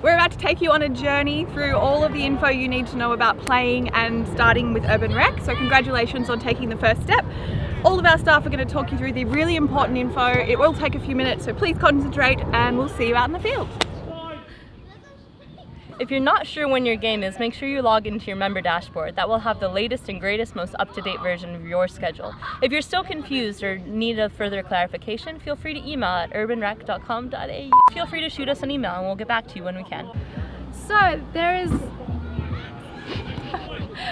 We're about to take you on a journey through all of the info you need to know about playing and starting with Urban Rec. So congratulations on taking the first step. All of our staff are going to talk you through the really important info. It will take a few minutes, so please concentrate and we'll see you out in the field. If you're not sure when your game is, make sure you log into your member dashboard. That will have the latest and greatest, most up-to-date version of your schedule. If you're still confused or need a further clarification, feel free to email at urbanrec.com.au. Feel free to shoot us an email and we'll get back to you when we can. So there is...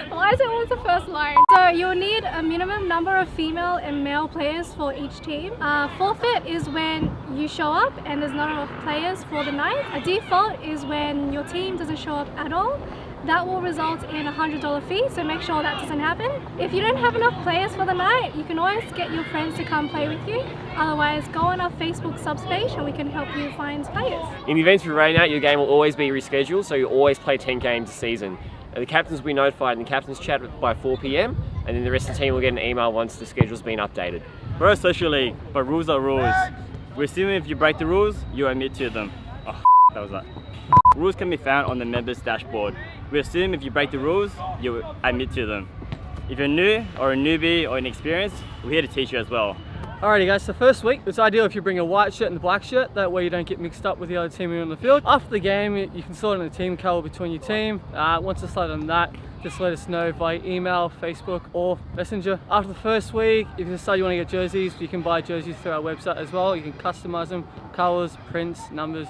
Why is it always the first line? So you'll need a minimum number of female and male players for each team. Forfeit is when you show up and there's not enough players for the night. A default is when your team doesn't show up at all. That will result in a $100 fee, so make sure that doesn't happen. If you don't have enough players for the night, you can always get your friends to come play with you. Otherwise, go on our Facebook subs page and we can help you find players. In the event of a rain out, your game will always be rescheduled, so you always play 10 games a season. The captains will be notified in the captain's chat by 4 PM, and then the rest of the team will get an email once the schedule's been updated. We're a social league, but rules are rules. We assume if you break the rules, you admit to them. Oh, that was that. Rules can be found on the members' dashboard. We assume if you break the rules, you admit to them. If you're new or a newbie or inexperienced, we're here to teach you as well. Alrighty guys, so first week, it's ideal if you bring a white shirt and a black shirt, that way you don't get mixed up with the other team on the field. After the game, you can sort in a team colour between your team. Once it's decided on that, just let us know via email, Facebook or Messenger. After the first week, if you decide you want to get jerseys, you can buy jerseys through our website as well. You can customise them, colours, prints, numbers,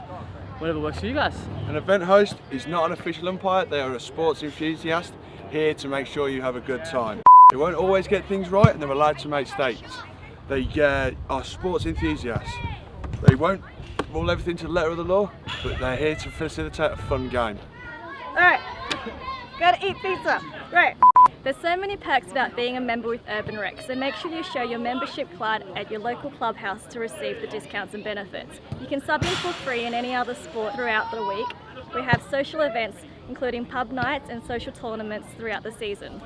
whatever works for you guys. An event host is not an official umpire, they are a sports enthusiast here to make sure you have a good time. They won't always get things right and they're allowed to make mistakes. They are sports enthusiasts. They won't rule everything to the letter of the law, but they're here to facilitate a fun game. Alright, gotta eat pizza. Right. There's so many perks about being a member with Urban Rec, so make sure you show your membership card at your local clubhouse to receive the discounts and benefits. You can sub in for free in any other sport throughout the week. We have social events, including pub nights and social tournaments throughout the season.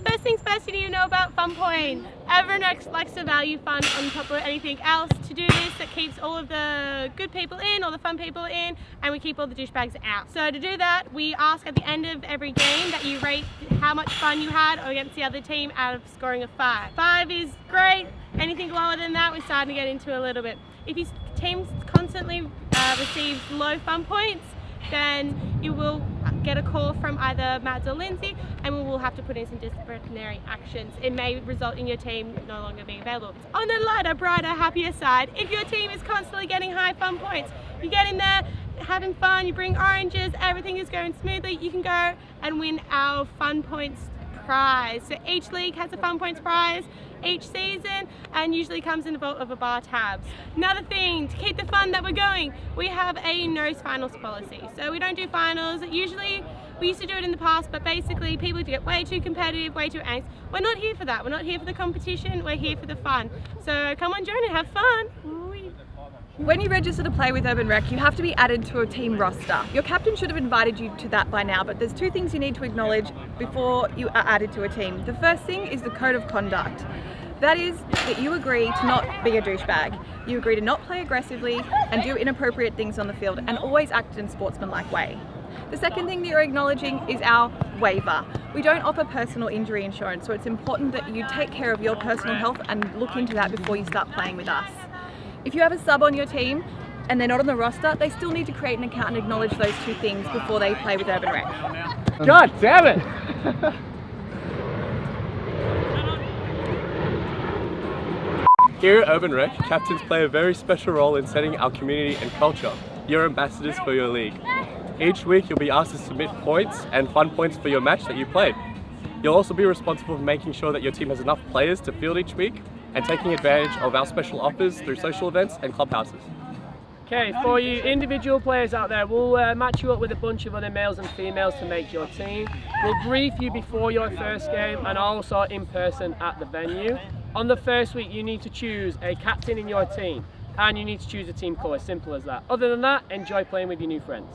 First things first, you need to know about Fun Point. Urban Rec likes to value fun on top of anything else. To do this, that keeps all of the good people in, all the fun people in, and we keep all the douchebags out. So to do that, we ask at the end of every game that you rate how much fun you had against the other team out of scoring a 5. 5 is great. Anything lower than that, we're starting to get into a little bit. If your team constantly receives low fun points, then you will get a call from either Mads or Lindsay and we will have to put in some disciplinary actions. It may result in your team no longer being available. On the lighter, brighter, happier side, if your team is constantly getting high fun points, you get in there, having fun, you bring oranges, everything is going smoothly, you can go and win our Fun Points prize. So each league has a Fun Points prize each season and usually comes in the vault of a bar tabs. Another thing, to keep the fun that we're going, we have a no finals policy. So we don't do finals. Usually we used to do it in the past, but basically people get way too competitive, way too angst. We're not here for that. We're not here for the competition. We're here for the fun. So come on, join and have fun. When you register to play with Urban Rec, you have to be added to a team roster. Your captain should have invited you to that by now, but there's 2 things you need to acknowledge before you are added to a team. The first thing is the code of conduct. That is that you agree to not be a douchebag. You agree to not play aggressively and do inappropriate things on the field and always act in a sportsmanlike way. The second thing that you're acknowledging is our waiver. We don't offer personal injury insurance, so it's important that you take care of your personal health and look into that before you start playing with us. If you have a sub on your team and they're not on the roster, they still need to create an account and acknowledge those 2 things before they play with Urban Rec. God damn it! Here at Urban Rec, captains play a very special role in setting our community and culture. You're ambassadors for your league. Each week you'll be asked to submit points and fun points for your match that you played. You'll also be responsible for making sure that your team has enough players to field each week and taking advantage of our special offers through social events and clubhouses. Okay, for you individual players out there, we'll match you up with a bunch of other males and females to make your team. We'll brief you before your first game and also in person at the venue. On the first week, you need to choose a captain in your team and you need to choose a team colour, simple as that. Other than that, enjoy playing with your new friends.